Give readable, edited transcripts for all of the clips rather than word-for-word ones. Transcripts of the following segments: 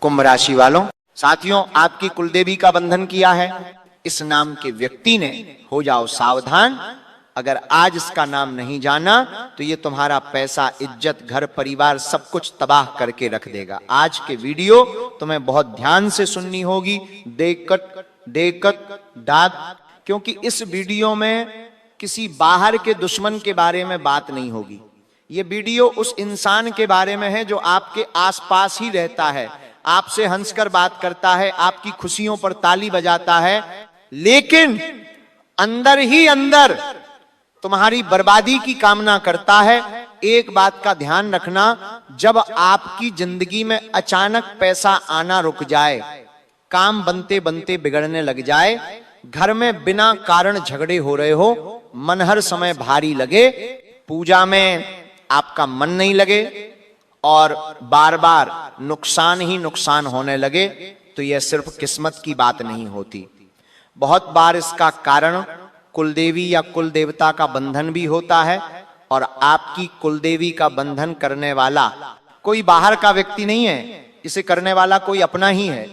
कुंभ राशि वालों, साथियों, आपकी कुलदेवी का बंधन किया है इस नाम के व्यक्ति ने। हो जाओ सावधान, अगर आज इसका नाम नहीं जाना तो ये तुम्हारा पैसा, इज्जत, घर परिवार सब कुछ तबाह करके रख देगा। आज के वीडियो तुम्हें बहुत ध्यान से सुननी होगी, देखत डाक, क्योंकि इस वीडियो में किसी बाहर के दुश्मन के बारे में बात नहीं होगी। ये वीडियो उस इंसान के बारे में है जो आपके आसपास ही रहता है, आपसे हंसकर बात करता है, आपकी खुशियों पर ताली बजाता है, लेकिन अंदर ही अंदर तुम्हारी बर्बादी की कामना करता है। एक बात का ध्यान रखना, जब आपकी जिंदगी में अचानक पैसा आना रुक जाए, काम बनते बनते बिगड़ने लग जाए, घर में बिना कारण झगड़े हो रहे हो, मन हर समय भारी लगे, पूजा में आपका मन नहीं लगे और बार बार नुकसान ही नुकसान होने लगे, तो यह सिर्फ किस्मत की बात नहीं होती। बहुत बार इसका कारण कुलदेवी या कुल देवता का बंधन भी होता है, और आपकी कुलदेवी का बंधन करने वाला कोई बाहर का व्यक्ति नहीं है, इसे करने वाला कोई अपना ही है।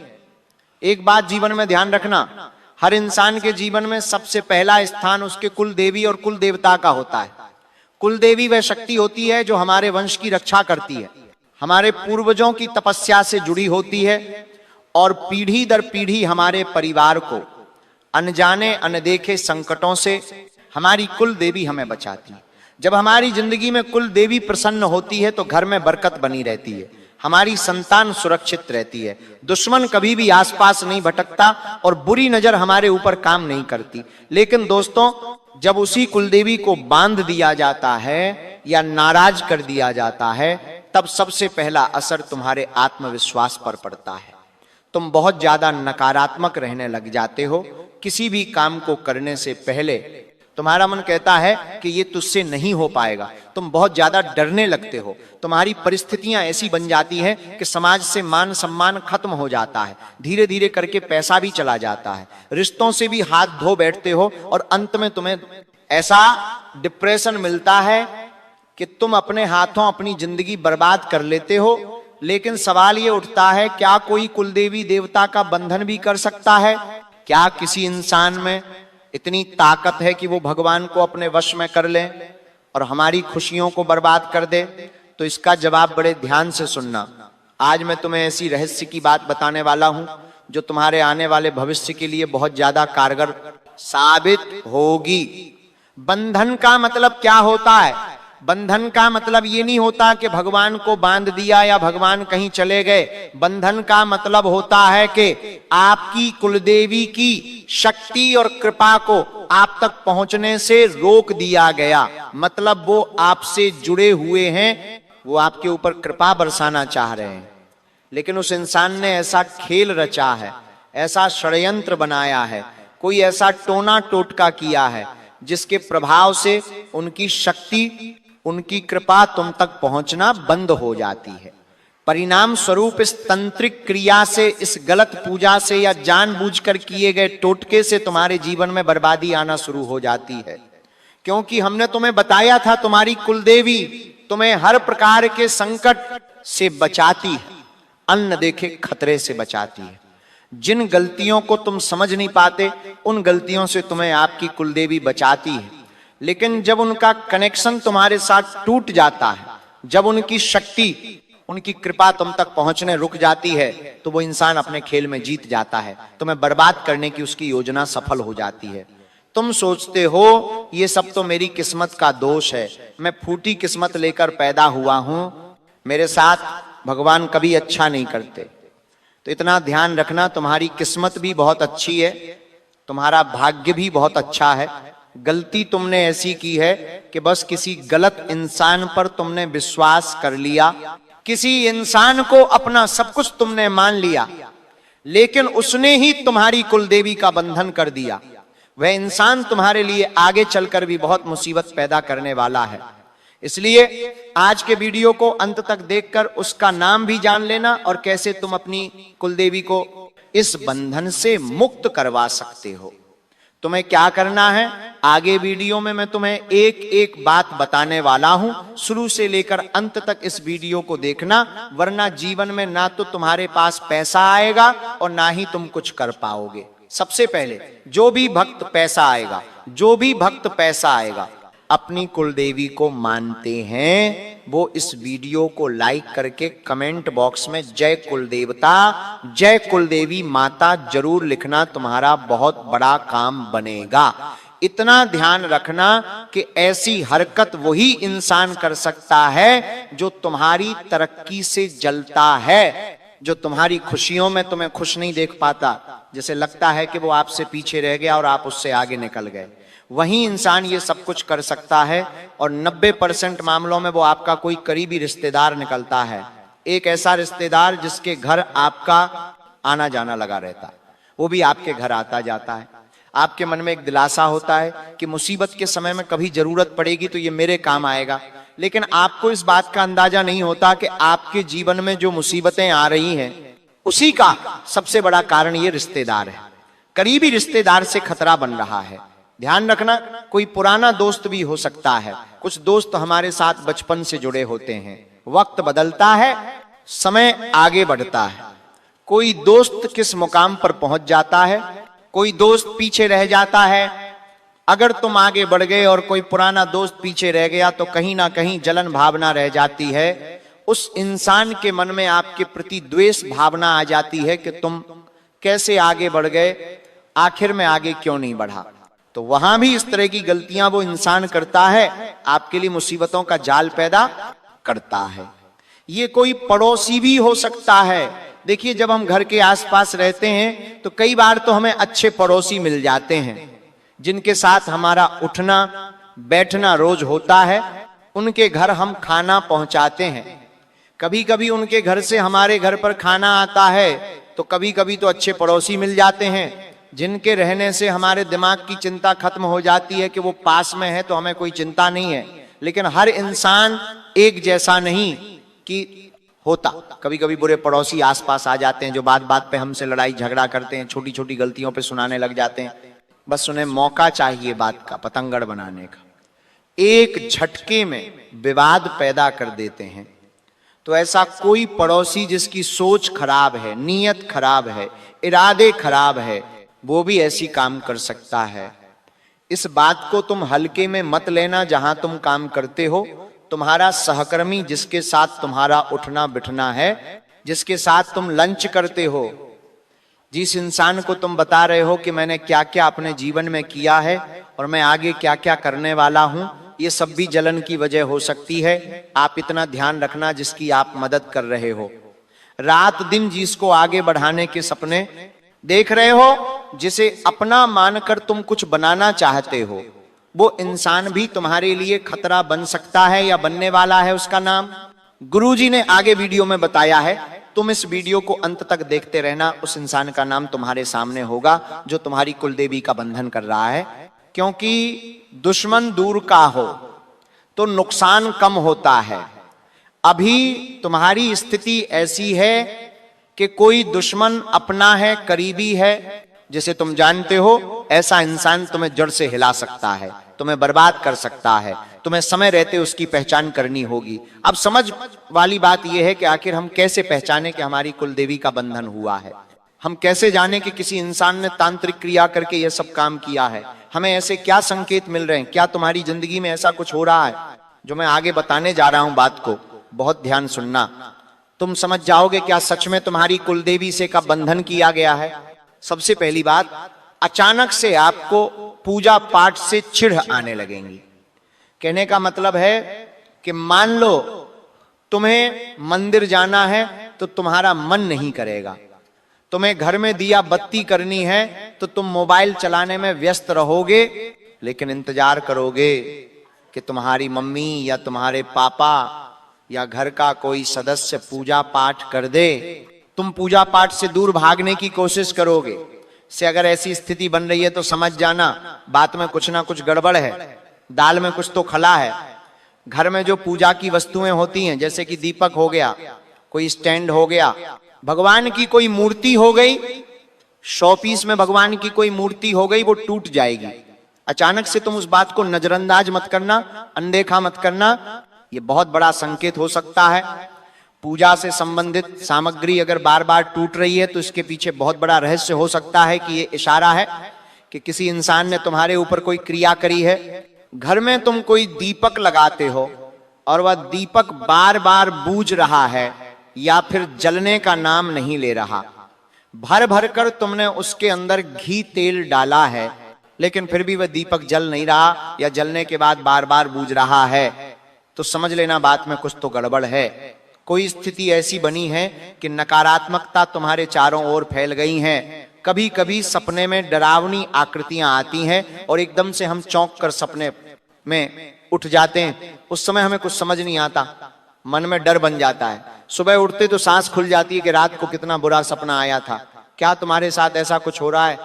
एक बात जीवन में ध्यान रखना, हर इंसान के जीवन में सबसे पहला स्थान उसके कुल देवी और कुल देवता का होता है। कुल देवी वह शक्ति होती है जो हमारे वंश की रक्षा करती है, हमारे पूर्वजों की तपस्या से जुड़ी होती है, और पीढ़ी दर पीढ़ी हमारे परिवार को अनजाने अनदेखे संकटों से हमारी कुल देवी हमें बचाती है। जब हमारी जिंदगी में कुल देवी प्रसन्न होती है तो घर में बरकत बनी रहती है, हमारी संतान सुरक्षित रहती है, दुश्मन कभी भी आसपास नहीं भटकता और बुरी नजर हमारे ऊपर काम नहीं करती। लेकिन दोस्तों, जब उसी कुलदेवी को बांध दिया जाता है या नाराज कर दिया जाता है, तब सबसे पहला असर तुम्हारे आत्मविश्वास पर पड़ता है। तुम बहुत ज्यादा नकारात्मक रहने लग जाते हो। किसी भी काम को करने से पहले तुम्हारा मन कहता है कि ये तुझसे नहीं हो पाएगा, तुम बहुत ज्यादा डरने लगते हो, तुम्हारी परिस्थितियां ऐसी बन जाती हैं कि समाज से मान सम्मान खत्म हो जाता है, धीरे धीरे करके पैसा भी चला जाता है, रिश्तों से भी हाथ धो बैठते हो, और अंत में तुम्हें ऐसा डिप्रेशन मिलता है कि तुम अपने हाथों अपनी जिंदगी बर्बाद कर लेते हो। लेकिन सवाल ये उठता है, क्या कोई कुलदेवी देवता का बंधन भी कर सकता है? क्या किसी इंसान में इतनी ताकत है कि वो भगवान को अपने वश में कर ले और हमारी खुशियों को बर्बाद कर दे? तो इसका जवाब बड़े ध्यान से सुनना। आज मैं तुम्हें ऐसी रहस्य की बात बताने वाला हूं जो तुम्हारे आने वाले भविष्य के लिए बहुत ज्यादा कारगर साबित होगी। बंधन का मतलब क्या होता है? बंधन का मतलब ये नहीं होता कि भगवान को बांध दिया या भगवान कहीं चले गए। बंधन का मतलब होता है कि आपकी कुलदेवी की शक्ति और कृपा को आप तक पहुंचने से रोक दिया गया। मतलब वो आपसे जुड़े हुए हैं, वो आपके ऊपर कृपा बरसाना चाह रहे हैं, लेकिन उस इंसान ने ऐसा खेल रचा है, ऐसा षड्यंत्र बनाया है, कोई ऐसा टोना टोटका किया है जिसके प्रभाव से उनकी शक्ति, उनकी कृपा तुम तक पहुंचना बंद हो जाती है। परिणाम स्वरूप इस तंत्रिक क्रिया से, इस गलत पूजा से या जानबूझकर किए गए टोटके से तुम्हारे जीवन में बर्बादी आना शुरू हो जाती है। क्योंकि हमने तुम्हें बताया था, तुम्हारी कुलदेवी तुम्हें हर प्रकार के संकट से बचाती है, अन्न देखे खतरे से बचाती है। जिन गलतियों को तुम समझ नहीं पाते, उन गलतियों से तुम्हें आपकी कुलदेवी बचाती है। लेकिन जब उनका कनेक्शन तुम्हारे साथ टूट जाता है, जब उनकी शक्ति, उनकी कृपा तुम तक पहुंचने रुक जाती है, तो वो इंसान अपने खेल में जीत जाता है, तुम्हें बर्बाद करने की उसकी योजना सफल हो जाती है। तुम सोचते हो ये सब तो मेरी किस्मत का दोष है, मैं फूटी किस्मत लेकर पैदा हुआ हूं, मेरे साथ भगवान कभी अच्छा नहीं करते। तो इतना ध्यान रखना, तुम्हारी किस्मत भी बहुत अच्छी है, तुम्हारा भाग्य भी बहुत अच्छा है। गलती तुमने ऐसी की है कि बस किसी गलत इंसान पर तुमने विश्वास कर लिया, किसी इंसान को अपना सब कुछ तुमने मान लिया, लेकिन उसने ही तुम्हारी कुलदेवी का बंधन कर दिया। वह इंसान तुम्हारे लिए आगे चलकर भी बहुत मुसीबत पैदा करने वाला है। इसलिए आज के वीडियो को अंत तक देखकर उसका नाम भी जान लेना और कैसे तुम अपनी कुलदेवी को इस बंधन से मुक्त करवा सकते हो। तुम्हें क्या करना है, आगे वीडियो में मैं तुम्हें एक एक बात बताने वाला हूं, शुरू से लेकर अंत तक इस वीडियो को देखना, वरना जीवन में ना तो तुम्हारे पास पैसा आएगा और ना ही तुम कुछ कर पाओगे। सबसे पहले जो भी भक्त पैसा आएगा अपनी कुलदेवी को मानते हैं, वो इस वीडियो को लाइक करके कमेंट बॉक्स में जय कुलदेवता, जय कुलदेवी माता जरूर लिखना, तुम्हारा बहुत बड़ा काम बनेगा। इतना ध्यान रखना कि ऐसी हरकत वही इंसान कर सकता है जो तुम्हारी तरक्की से जलता है, जो तुम्हारी खुशियों में तुम्हें खुश नहीं देख पाता, जैसे लगता है कि वो आपसे पीछे रह गया और आप उससे आगे निकल गए। वही इंसान ये सब कुछ कर सकता है और 90% मामलों में वो आपका कोई करीबी रिश्तेदार निकलता है, एक ऐसा रिश्तेदार जिसके घर आपका आना जाना लगा रहता है, वो भी आपके घर आता जाता है। आपके मन में एक दिलासा होता है कि मुसीबत के समय में कभी जरूरत पड़ेगी तो ये मेरे काम आएगा, लेकिन आपको इस बात का अंदाजा नहीं होता कि आपके जीवन में जो मुसीबतें आ रही हैं उसी का सबसे बड़ा कारण ये रिश्तेदार है। करीबी रिश्तेदार से खतरा बन रहा है। ध्यान रखना, कोई पुराना दोस्त भी हो सकता है। कुछ दोस्त हमारे साथ बचपन से जुड़े होते हैं, वक्त बदलता है, समय आगे बढ़ता है, कोई दोस्त किस मुकाम पर पहुंच जाता है, कोई दोस्त पीछे रह जाता है। अगर तुम आगे बढ़ गए और कोई पुराना दोस्त पीछे रह गया तो कहीं ना कहीं जलन भावना रह जाती है, उस इंसान के मन में आपके प्रति द्वेष भावना आ जाती है कि तुम कैसे आगे बढ़ गए, आखिर में आगे क्यों नहीं बढ़ा। तो वहां भी इस तरह की गलतियां वो इंसान करता है, आपके लिए मुसीबतों का जाल पैदा करता है। ये कोई पड़ोसी भी हो सकता है। देखिए, जब हम घर के आसपास रहते हैं तो कई बार तो हमें अच्छे पड़ोसी मिल जाते हैं जिनके साथ हमारा उठना बैठना रोज होता है, उनके घर हम खाना पहुंचाते हैं। कभी कभी उनके घर से हमारे घर पर खाना आता है तो कभी कभी तो अच्छे पड़ोसी मिल जाते हैं जिनके रहने से हमारे दिमाग की चिंता खत्म हो जाती है कि वो पास में है तो हमें कोई चिंता नहीं है। लेकिन हर इंसान एक जैसा नहीं कि होता, कभी कभी बुरे पड़ोसी आसपास आ जाते हैं जो बात बात पे हमसे लड़ाई झगड़ा करते हैं, छोटी छोटी गलतियों पे सुनाने लग जाते हैं। बस उन्हें मौका चाहिए बात का पतंगड़ बनाने का, एक झटके में विवाद पैदा कर देते हैं। तो ऐसा कोई पड़ोसी जिसकी सोच खराब है, नीयत खराब है, इरादे खराब है, वो भी ऐसी काम कर सकता है। इस बात को तुम हल्के में मत लेना। जहां तुम काम करते हो, तुम्हारा सहकर्मी जिसके साथ तुम्हारा उठना बिठना है, जिसके साथ तुम लंच करते हो, जिस इंसान को तुम बता रहे हो कि मैंने क्या क्या अपने जीवन में किया है और मैं आगे क्या क्या करने वाला हूं, ये सब भी जलन की वजह हो सकती है। आप इतना ध्यान रखना जिसकी आप मदद कर रहे हो। रात दिन जिसको आगे बढ़ाने के सपने देख रहे हो, जिसे अपना मानकर तुम कुछ बनाना चाहते हो, वो इंसान भी तुम्हारे लिए खतरा बन सकता है या बनने वाला है। उसका नाम गुरुजी ने आगे वीडियो में बताया है, तुम इस वीडियो को अंत तक देखते रहना। उस इंसान का नाम तुम्हारे सामने होगा जो तुम्हारी कुलदेवी का बंधन कर रहा है। क्योंकि दुश्मन दूर का हो तो नुकसान कम होता है। अभी तुम्हारी स्थिति ऐसी है कि कोई दुश्मन अपना है, करीबी है, जिसे तुम जानते हो, ऐसा इंसान तुम्हें जड़ से हिला सकता है, तुम्हें बर्बाद कर सकता है। तुम्हें समय रहते उसकी पहचान करनी होगी। अब समझ वाली बात यह है कि आखिर हम कैसे पहचाने कि हमारी कुलदेवी का बंधन हुआ है। हम कैसे जाने कि किसी इंसान ने तांत्रिक क्रिया करके यह सब काम किया है। हमें ऐसे क्या संकेत मिल रहे हैं, क्या तुम्हारी जिंदगी में ऐसा कुछ हो रहा है जो मैं आगे बताने जा रहा हूं। बात को बहुत ध्यान सुनना, तुम समझ जाओगे क्या सच में तुम्हारी कुलदेवी से का बंधन किया गया है। सबसे पहली बात, अचानक से आपको पूजा पाठ से चिढ़ आने लगेंगी। कहने का मतलब है कि मान लो तुम्हें मंदिर जाना है तो तुम्हारा मन नहीं करेगा, तुम्हें घर में दिया बत्ती करनी है तो तुम मोबाइल चलाने में व्यस्त रहोगे, लेकिन इंतजार करोगे कि तुम्हारी मम्मी या तुम्हारे पापा या घर का कोई सदस्य पूजा पाठ कर दे। तुम पूजा पाठ से दूर भागने की कोशिश करोगे। से अगर ऐसी स्थिति बन रही है तो समझ जाना बात में कुछ ना कुछ गड़बड़ है, दाल में कुछ तो खला है। घर में जो पूजा की वस्तुएं होती हैं, जैसे कि दीपक हो गया, कोई स्टैंड हो गया, भगवान की कोई मूर्ति हो गई, शोपीस में भगवान की कोई मूर्ति हो गई, वो टूट जाएगी। अचानक से तुम उस बात को नजरअंदाज मत करना, अनदेखा मत करना, ये बहुत बड़ा संकेत हो सकता है। पूजा से संबंधित सामग्री अगर बार बार टूट रही है तो इसके पीछे बहुत बड़ा रहस्य हो सकता है कि ये इशारा है कि किसी इंसान ने तुम्हारे ऊपर कोई क्रिया करी है। घर में तुम कोई दीपक लगाते हो और वह दीपक बार बार बूझ रहा है या फिर जलने का नाम नहीं ले रहा, भर भर कर तुमने उसके अंदर घी तेल डाला है, लेकिन फिर भी वह दीपक जल नहीं रहा या जलने के बाद बार बार बूझ रहा है, तो समझ लेना बात में कुछ तो गड़बड़ है। कोई स्थिति ऐसी बनी है कि नकारात्मकता तुम्हारे चारों ओर फैल गई है। कभी कभी सपने में डरावनी आकृतियां आती हैं और एकदम से हम चौंक कर सपने में उठ जाते हैं। उस समय हमें कुछ समझ नहीं आता, मन में डर बन जाता है। सुबह उठते तो सांस खुल जाती है कि रात को कितना बुरा सपना आया था। क्या तुम्हारे साथ ऐसा कुछ हो रहा है?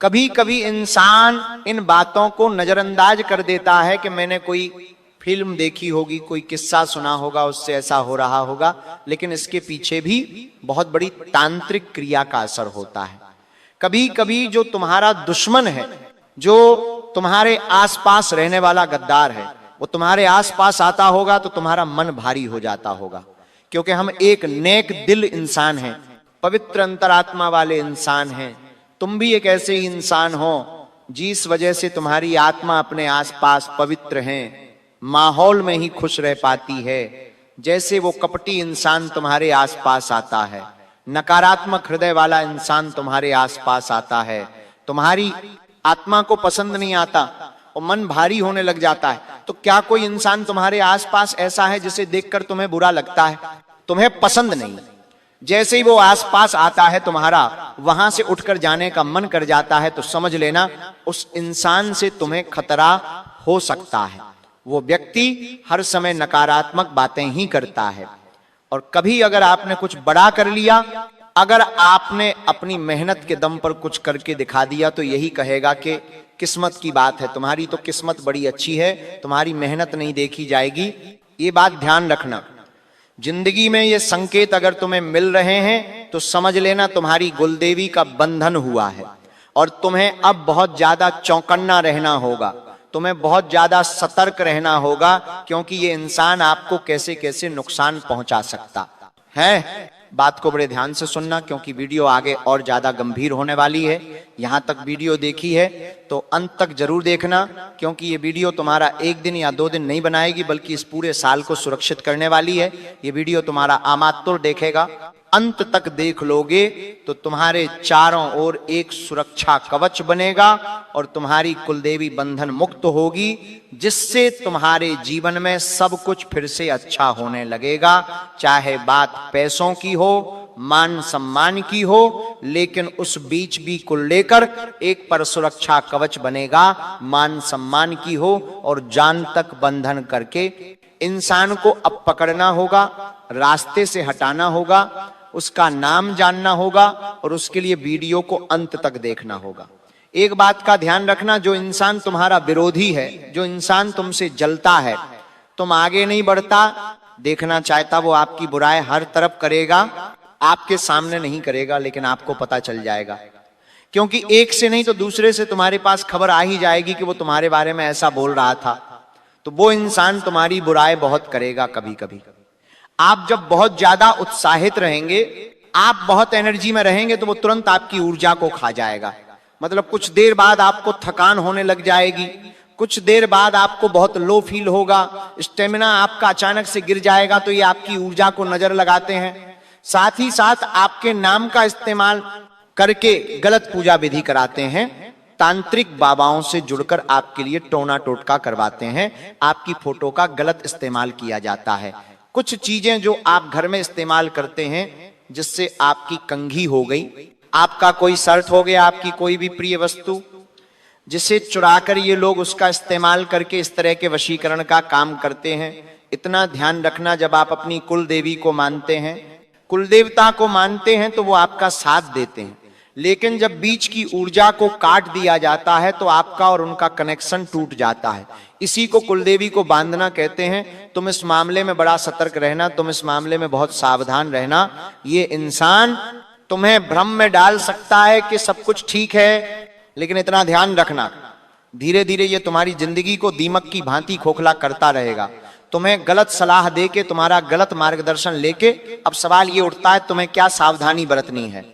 कभी कभी इंसान इन बातों को नजरअंदाज कर देता है कि मैंने कोई फिल्म देखी होगी, कोई किस्सा सुना होगा, उससे ऐसा हो रहा होगा, लेकिन इसके पीछे भी बहुत बड़ी तांत्रिक क्रिया का असर होता है। कभी कभी जो तुम्हारा दुश्मन है, जो तुम्हारे आसपास रहने वाला गद्दार है, वो तुम्हारे आसपास आता होगा तो तुम्हारा मन भारी हो जाता होगा, क्योंकि हम एक नेक दिल इंसान हैं, पवित्र अंतरात्मा वाले इंसान हैं। तुम भी एक ऐसे ही इंसान हो जिस वजह से तुम्हारी आत्मा अपने आसपास पवित्र है, माहौल में ही खुश रह पाती है। जैसे वो कपटी इंसान तुम्हारे आसपास आता है, नकारात्मक हृदय वाला इंसान तुम्हारे आसपास आता है, तुम्हारी आत्मा को पसंद नहीं आता और मन भारी होने लग जाता है। तो क्या कोई इंसान तुम्हारे आसपास ऐसा है जिसे देखकर तुम्हें बुरा लगता है, तुम्हें पसंद नहीं? जैसे ही वो आसपास आता है तुम्हारा, वहां से उठकर जाने का मन कर जाता है, तो समझ लेना उस इंसान से तुम्हें खतरा हो सकता है। वो व्यक्ति हर समय नकारात्मक बातें ही करता है। और कभी अगर आपने कुछ बड़ा कर लिया, अगर आपने अपनी मेहनत के दम पर कुछ करके दिखा दिया, तो यही कहेगा कि किस्मत की बात है, तुम्हारी तो किस्मत बड़ी अच्छी है, तुम्हारी मेहनत नहीं देखी जाएगी। ये बात ध्यान रखना। जिंदगी में ये संकेत अगर तुम्हें मिल रहे हैं तो समझ लेना तुम्हारी कुलदेवी का बंधन हुआ है और तुम्हें अब बहुत ज्यादा चौकन्ना रहना होगा, तुम्हें बहुत ज्यादा सतर्क रहना होगा, क्योंकि ये इंसान आपको कैसे कैसे नुकसान पहुंचा सकता है। बात को बड़े ध्यान से सुनना, क्योंकि वीडियो आगे और ज्यादा गंभीर होने वाली है। यहां तक वीडियो देखी है तो अंत तक जरूर देखना, क्योंकि ये वीडियो तुम्हारा एक दिन या 2 दिन नहीं बनाएगी, बल्कि इस पूरे साल को सुरक्षित करने वाली है। ये वीडियो तुम्हारा आमातुर देखेगा, अंत तक देख लोगे तो तुम्हारे चारों ओर एक सुरक्षा कवच बनेगा और तुम्हारी कुलदेवी बंधन मुक्त होगी, जिससे तुम्हारे जीवन में सब कुछ फिर से अच्छा होने लगेगा। चाहे बात पैसों की हो, मान सम्मान की हो, लेकिन उस बीच भी को लेकर एक पर सुरक्षा कवच बनेगा, मान सम्मान की हो और जान तक बंधन करके इंसान को अब पकड़ना होगा, रास्ते से हटाना होगा, उसका नाम जानना होगा और उसके लिए वीडियो को अंत तक देखना होगा। एक बात का ध्यान रखना, जो इंसान तुम्हारा विरोधी है, जो इंसान तुमसे जलता है, तुम आगे नहीं बढ़ता, देखना चाहता, वो आपकी बुराई हर तरफ करेगा, आपके सामने नहीं करेगा, लेकिन आपको पता चल जाएगा, क्योंकि एक से नहीं तो दूसरे से तुम्हारे पास खबर आ ही जाएगी कि वो तुम्हारे बारे में ऐसा बोल रहा था। तो वो इंसान तुम्हारी बुराई बहुत करेगा कभी कभी। आप जब बहुत ज्यादा उत्साहित रहेंगे, आप बहुत एनर्जी में रहेंगे, तो वो तुरंत आपकी ऊर्जा को खा जाएगा। मतलब कुछ देर बाद आपको थकान होने लग जाएगी, कुछ देर बाद आपको बहुत लो फील होगा, स्टेमिना आपका अचानक से गिर जाएगा। तो ये आपकी ऊर्जा को नजर लगाते हैं। साथ ही साथ आपके नाम का इस्तेमाल करके गलत पूजा विधि कराते हैं। तांत्रिक बाबाओं से जुड़कर आपके लिए टोना टोटका करवाते हैं। आपकी फोटो का गलत इस्तेमाल किया जाता है। कुछ चीजें जो आप घर में इस्तेमाल करते हैं, जिससे आपकी कंघी हो गई, आपका कोई शर्ट हो गया, आपकी कोई भी प्रिय वस्तु, जिसे चुराकर ये लोग उसका इस्तेमाल करके इस तरह के वशीकरण का काम करते हैं। इतना ध्यान रखना, जब आप अपनी कुल देवी को मानते हैं, कुल देवता को मानते हैं, तो वो आपका साथ देते हैं, लेकिन जब बीच की ऊर्जा को काट दिया जाता है तो आपका और उनका कनेक्शन टूट जाता है। इसी को कुलदेवी को बांधना कहते हैं। तुम इस मामले में बड़ा सतर्क रहना, तुम इस मामले में बहुत सावधान रहना। ये इंसान तुम्हें भ्रम में डाल सकता है कि सब कुछ ठीक है, लेकिन इतना ध्यान रखना, धीरे धीरे ये तुम्हारी जिंदगी को दीमक की भांति खोखला करता रहेगा। तुम्हें गलत सलाह देके, तुम्हारा गलत मार्गदर्शन लेके, अब सवाल ये उठता है तुम्हें क्या सावधानी बरतनी है।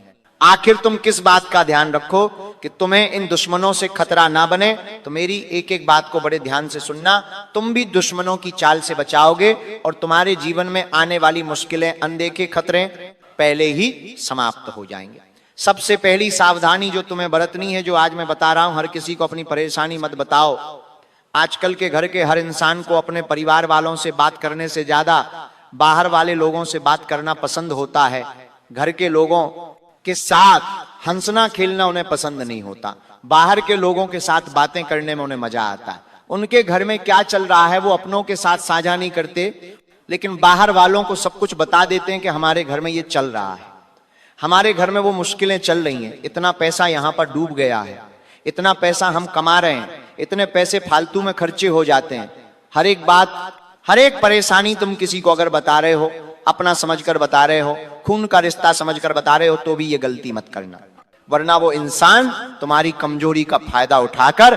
आखिर तुम किस बात का ध्यान रखो कि तुम्हें इन दुश्मनों से खतरा ना बने। तो मेरी एक एक बात को बड़े ध्यान से सुनना, तुम भी दुश्मनों की चाल से बचाओगे और तुम्हारे जीवन में आने वाली मुश्किलें, अनदेखे खतरे पहले ही समाप्त हो जाएंगे। सबसे पहली सावधानी जो तुम्हें बरतनी है, जो आज मैं बता रहा हूं, हर किसी को अपनी परेशानी मत बताओ। आजकल के घर के हर इंसान को अपने परिवार वालों से बात करने से ज्यादा बाहर वाले लोगों से बात करना पसंद होता है। घर के लोगों के साथ हंसना खेलना उन्हें पसंद नहीं होता। बाहर के लोगों के साथ बातें करने में उन्हें मजा आता है। उनके घर में क्या चल रहा है वो अपनों के साथ साझा नहीं करते, लेकिन बाहर वालों को सब कुछ बता देते हैं कि हमारे घर में ये चल रहा है, हमारे घर में वो मुश्किलें चल रही हैं, इतना पैसा यहां पर डूब गया है, इतना पैसा हम कमा रहे हैं, इतने पैसे फालतू में खर्चे हो जाते हैं। हर एक बात, हर एक परेशानी तुम किसी को अगर बता रहे हो, अपना समझकर बता रहे हो, खून का रिश्ता समझकर बता रहे हो, तो भी ये गलती मत करना, वरना वो इंसान तुम्हारी कमजोरी का फायदा उठाकर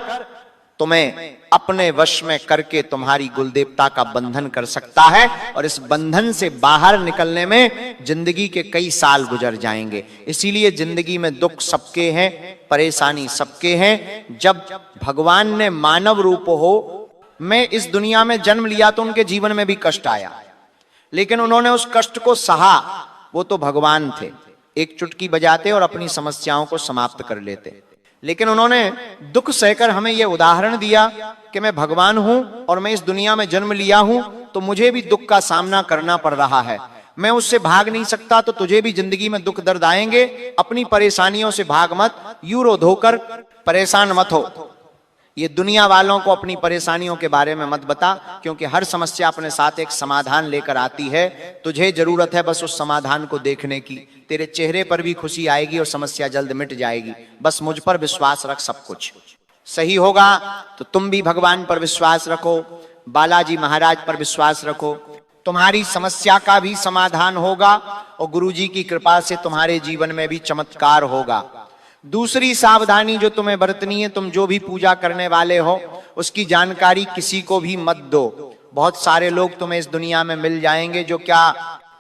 तुम्हें अपने वश में करके तुम्हारी गुलदेवता का बंधन कर सकता है, और इस बंधन से बाहर निकलने में जिंदगी के कई साल गुजर जाएंगे। इसीलिए जिंदगी में दुख सबके हैं, परेशानी सबके हैं। जब भगवान ने मानव रूप हो में इस दुनिया में जन्म लिया तो उनके जीवन में भी कष्ट आया, लेकिन उन्होंने उस कष्ट को सहा। वो तो भगवान थे, एक चुटकी बजाते और अपनी समस्याओं को समाप्त कर लेते, लेकिन उन्होंने दुख सहकर हमें यह उदाहरण दिया कि मैं भगवान हूं और मैं इस दुनिया में जन्म लिया हूं तो मुझे भी दुख का सामना करना पड़ रहा है, मैं उससे भाग नहीं सकता, तो तुझे भी जिंदगी में दुख दर्द आएंगे, अपनी परेशानियों से भाग मत, यूं रो धोकर परेशान मत हो। ये दुनिया वालों को अपनी परेशानियों के बारे में मत बता, क्योंकि हर समस्या अपने साथ एक समाधान लेकर आती है। तुझे जरूरत है बस उस समाधान को देखने की, तेरे चेहरे पर भी खुशी आएगी और समस्या जल्द मिट जाएगी। बस मुझ पर विश्वास रख, सब कुछ सही होगा। तो तुम भी भगवान पर विश्वास रखो, बालाजी महाराज पर विश्वास रखो, तुम्हारी समस्या का भी समाधान होगा और गुरुजी की कृपा से तुम्हारे जीवन में भी चमत्कार होगा। दूसरी सावधानी जो तुम्हें बरतनी है, तुम जो भी पूजा करने वाले हो उसकी जानकारी किसी को भी मत दो। बहुत सारे लोग तुम्हें इस दुनिया में मिल जाएंगे जो क्या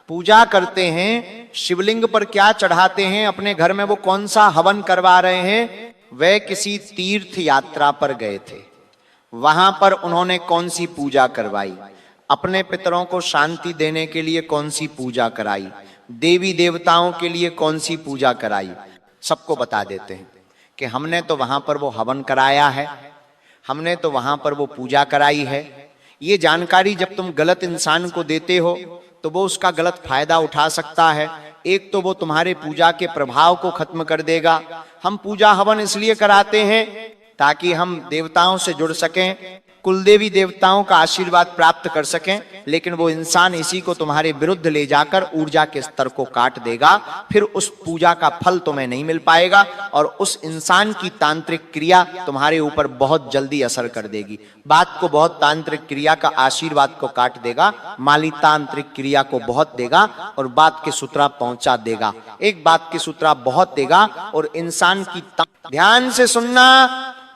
पूजा करते हैं, शिवलिंग पर क्या चढ़ाते हैं, अपने घर में वो कौन सा हवन करवा रहे हैं, वे किसी तीर्थ यात्रा पर गए थे, वहां पर उन्होंने कौन सी पूजा करवाई, अपने पितरों को शांति देने के लिए कौन सी पूजा कराई, देवी देवताओं के लिए कौन सी पूजा कराई, सबको बता देते हैं कि हमने तो वहां पर वो हवन कराया है, हमने तो वहां पर वो पूजा कराई है। ये जानकारी जब तुम गलत इंसान को देते हो तो वो उसका गलत फायदा उठा सकता है। एक तो वो तुम्हारे पूजा के प्रभाव को खत्म कर देगा। हम पूजा हवन इसलिए कराते हैं ताकि हम देवताओं से जुड़ सकें, कुलदेवी देवताओं का आशीर्वाद प्राप्त कर सकें, लेकिन वो इंसान इसी को तुम्हारे विरुद्ध ले जाकर ऊर्जा के स्तर को काट देगा, फिर उस पूजा का फल तुम्हें नहीं मिल पाएगा और उस इंसान की तांत्रिक क्रिया तुम्हारे ऊपर बहुत जल्दी असर कर देगी। बात को बहुत तांत्रिक क्रिया का आशीर्वाद को काट देगा, माली तांत्रिक क्रिया को बहुत देगा और बात के सूत्रा पहुंचा देगा। एक बात के सूत्रा बहुत देगा और इंसान की ध्यान से सुनना,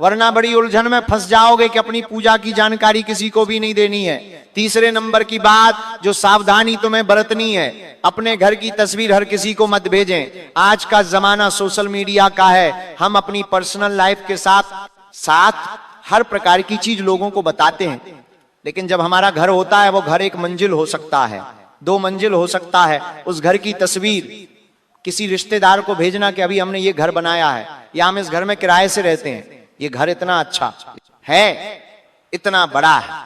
वरना बड़ी उलझन में फंस जाओगे कि अपनी पूजा की जानकारी किसी को भी नहीं देनी है। तीसरे नंबर की बात जो सावधानी तुम्हें बरतनी है, अपने घर की तस्वीर हर किसी को मत भेजें। आज का जमाना सोशल मीडिया का है, हम अपनी पर्सनल लाइफ के साथ साथ हर प्रकार की चीज लोगों को बताते हैं, लेकिन जब हमारा घर होता है वो घर एक मंजिल हो सकता है, 2 मंजिल हो सकता है। उस घर की तस्वीर किसी रिश्तेदार को भेजना कि अभी हमने ये घर बनाया है या हम इस घर में किराए से रहते हैं, ये घर इतना अच्छा है, इतना बड़ा है,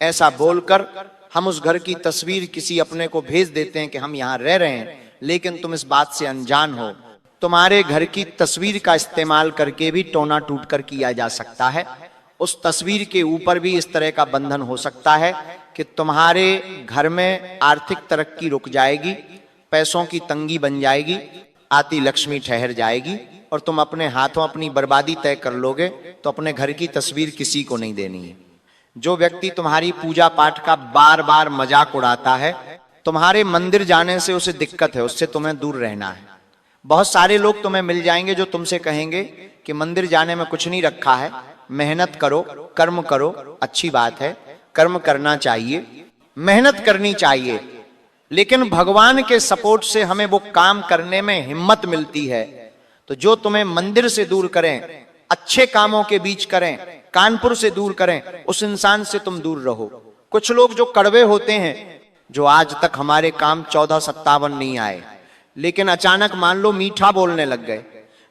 ऐसा बोलकर हम उस घर की तस्वीर किसी अपने को भेज देते हैं कि हम यहां रह रहे हैं, लेकिन तुम इस बात से अनजान हो। तुम्हारे घर की तस्वीर का इस्तेमाल करके भी टोना टूट कर किया जा सकता है। उस तस्वीर के ऊपर भी इस तरह का बंधन हो सकता है कि तुम्हारे घर में आर्थिक तरक्की रुक जाएगी, पैसों की तंगी बन जाएगी, आती लक्ष्मी ठहर जाएगी और तुम अपने हाथों अपनी बर्बादी तय कर लोगे। तो अपने घर की तस्वीर किसी को नहीं देनी है। जो व्यक्ति तुम्हारी पूजा पाठ का बार बार मजाक उड़ाता है, तुम्हारे मंदिर जाने से उसे दिक्कत है, उससे तुम्हें दूर रहना है। बहुत सारे लोग तुम्हें मिल जाएंगे जो तुमसे कहेंगे कि मंदिर जाने में कुछ नहीं रखा है, मेहनत करो, कर्म करो। अच्छी बात है, कर्म करना चाहिए, मेहनत करनी चाहिए, लेकिन भगवान के सपोर्ट से हमें वो काम करने में हिम्मत मिलती है। तो जो तुम्हें मंदिर से दूर करें, अच्छे कामों के बीच करें, कानपुर से दूर करें, उस इंसान से तुम दूर रहो। कुछ लोग जो कड़वे होते हैं, जो आज तक हमारे काम 1457 नहीं आए, लेकिन अचानक मान लो मीठा बोलने लग गए,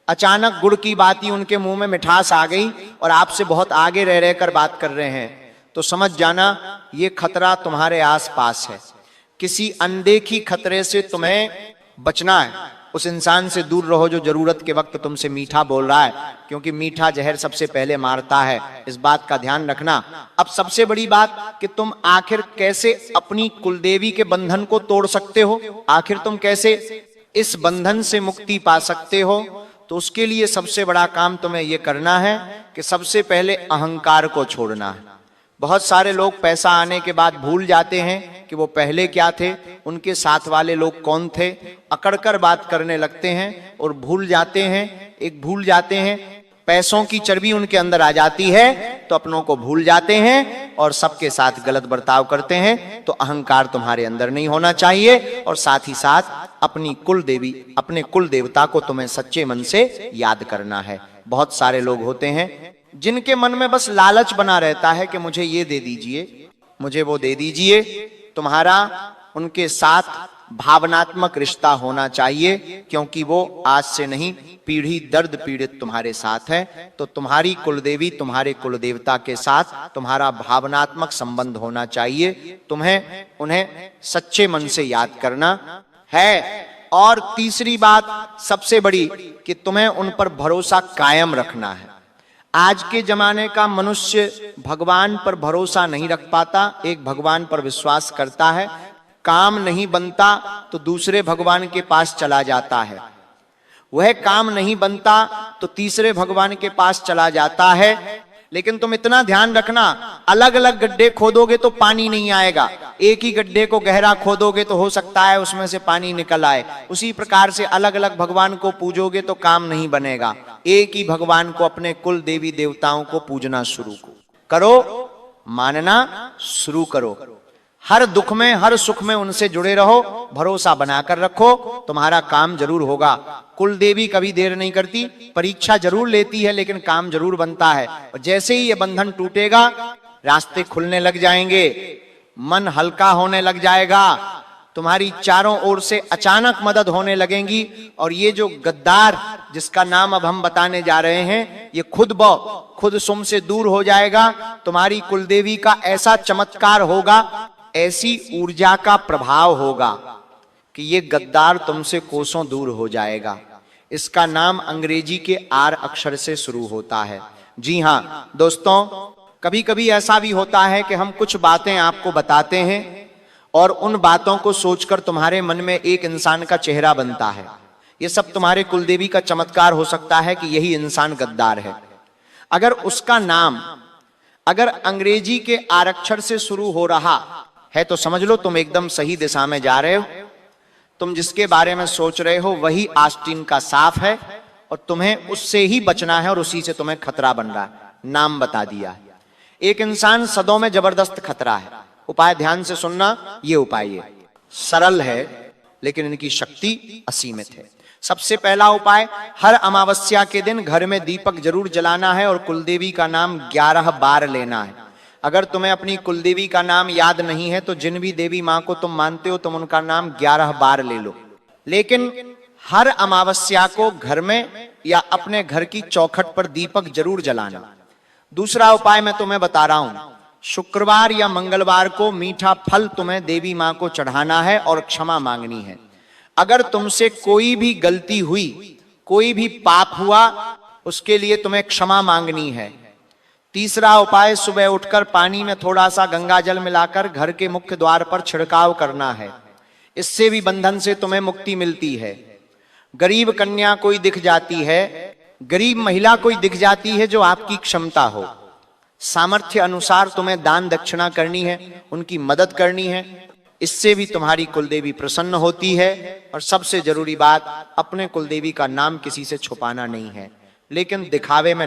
अचानक गुड़ की बात ही उनके मुंह में मिठास आ गई और आपसे बहुत आगे रह रहकर बात कर रहे हैं, तो समझ जाना ये खतरा तुम्हारे आसपास है। किसी अनदेखी खतरे से तुम्हें बचना है। उस इंसान से दूर रहो जो जरूरत के वक्त तुमसे मीठा बोल रहा है, क्योंकि मीठा जहर सबसे पहले मारता है। इस बात का ध्यान रखना। अब सबसे बड़ी बात कि तुम आखिर कैसे अपनी कुलदेवी के बंधन को तोड़ सकते हो, आखिर तुम कैसे इस बंधन से मुक्ति पा सकते हो। तो उसके लिए सबसे बड़ा काम तुम्हें यह करना है कि सबसे पहले अहंकार को छोड़ना है। बहुत सारे लोग पैसा आने के बाद भूल जाते हैं कि वो पहले क्या थे, उनके साथ वाले लोग कौन थे, अकड़कर बात करने लगते हैं और भूल जाते हैं, पैसों की चर्बी उनके अंदर आ जाती है तो अपनों को भूल जाते हैं और सबके साथ गलत बर्ताव करते हैं। तो अहंकार तुम्हारे अंदर नहीं होना चाहिए और साथ ही साथ अपनी कुल देवी, अपने कुल देवता को तुम्हें सच्चे मन से याद करना है। बहुत सारे लोग होते हैं जिनके मन में बस लालच बना रहता है कि मुझे ये दे दीजिए, मुझे वो दे दीजिए। तुम्हारा उनके साथ भावनात्मक रिश्ता होना चाहिए, क्योंकि वो आज से नहीं, पीढ़ी दर्द पीड़ित तुम्हारे साथ है। तो तुम्हारी कुलदेवी, तुम्हारे कुलदेवता के साथ तुम्हारा भावनात्मक संबंध होना चाहिए। तुम्हें उन्हें सच्चे मन से याद करना है। और तीसरी बात सबसे बड़ी कि तुम्हें उन पर भरोसा कायम रखना है। आज के जमाने का मनुष्य भगवान पर भरोसा नहीं रख पाता, एक भगवान पर विश्वास करता है, काम नहीं बनता तो दूसरे भगवान के पास चला जाता है, वह काम नहीं बनता तो तीसरे भगवान के पास चला जाता है। लेकिन तुम इतना ध्यान रखना, अलग अलग गड्ढे खोदोगे तो पानी नहीं आएगा, एक ही गड्ढे को गहरा खोदोगे तो हो सकता है उसमें से पानी निकल आए। उसी प्रकार से अलग अलग भगवान को पूजोगे तो काम नहीं बनेगा। एक ही भगवान को, अपने कुल देवी देवताओं को पूजना शुरू करो, मानना शुरू करो। हर दुख में, हर सुख में उनसे जुड़े रहो, भरोसा बनाकर रखो, तुम्हारा काम जरूर होगा। कुल देवी कभी देर नहीं करती, परीक्षा जरूर लेती है, लेकिन काम जरूर बनता है। और जैसे ही ये बंधन टूटेगा, रास्ते खुलने लग जाएंगे, मन हल्का होने लग जाएगा, तुम्हारी चारों ओर से अचानक मदद होने लगेंगी। और ये जो गद्दार जिसका नाम अब हम बताने जा रहे हैं, ये खुद सुम से दूर हो जाएगा। तुम्हारी कुलदेवी का ऐसा चमत्कार होगा, ऐसी ऊर्जा का प्रभाव होगा कि ये गद्दार तुमसे कोसों दूर हो जाएगा। इसका नाम अंग्रेजी के आर अक्षर से शुरू होता है। जी हाँ दोस्तों, कभी कभी ऐसा भी होता है कि हम कुछ बातें आपको बताते हैं और उन बातों को सोचकर तुम्हारे मन में एक इंसान का चेहरा बनता है। ये सब तुम्हारे कुलदेवी का चमत्कार हो सकता है कि यही इंसान गद्दार है। अगर उसका नाम अगर अंग्रेजी के आरक्षर से शुरू हो रहा है तो समझ लो तुम एकदम सही दिशा में जा रहे हो। तुम जिसके बारे में सोच रहे हो वही आस्तीन का साफ है और तुम्हें उससे ही बचना है और उसी से तुम्हें खतरा बन रहा है। नाम बता दिया। एक इंसान सदों में जबरदस्त खतरा है। उपाय ध्यान से सुनना, ये उपाय ये सरल है लेकिन इनकी शक्ति असीमित है। सबसे पहला उपाय, हर अमावस्या के दिन घर में दीपक जरूर जलाना है और कुलदेवी का नाम 11 बार लेना है। अगर तुम्हें अपनी कुलदेवी का नाम याद नहीं है तो जिन भी देवी मां को तुम मानते हो तुम उनका नाम 11 बार ले लो, लेकिन हर अमावस्या को घर में या अपने घर की चौखट पर दीपक जरूर जलाना। दूसरा उपाय मैं तुम्हें बता रहा हूं, शुक्रवार या मंगलवार को मीठा फल तुम्हें देवी मां को चढ़ाना है और क्षमा मांगनी है। अगर तुमसे कोई भी गलती हुई, कोई भी पाप हुआ, उसके लिए तुम्हें क्षमा मांगनी है। तीसरा उपाय, सुबह उठकर पानी में थोड़ा सा गंगा जल मिलाकर घर के मुख्य द्वार पर छिड़काव करना है। इससे भी बंधन से तुम्हें मुक्ति मिलती है। गरीब कन्या कोई दिख जाती है, गरीब महिला कोई दिख जाती है जो आपकी क्षमता हो, सामर्थ्य अनुसार तुम्हें दान दक्षिणा करनी है, उनकी मदद करनी है। इससे भी तुम्हारी कुलदेवी प्रसन्न होती है। और सबसे जरूरी बात, अपने कुलदेवी का नाम किसी से छुपाना नहीं है, लेकिन दिखावे में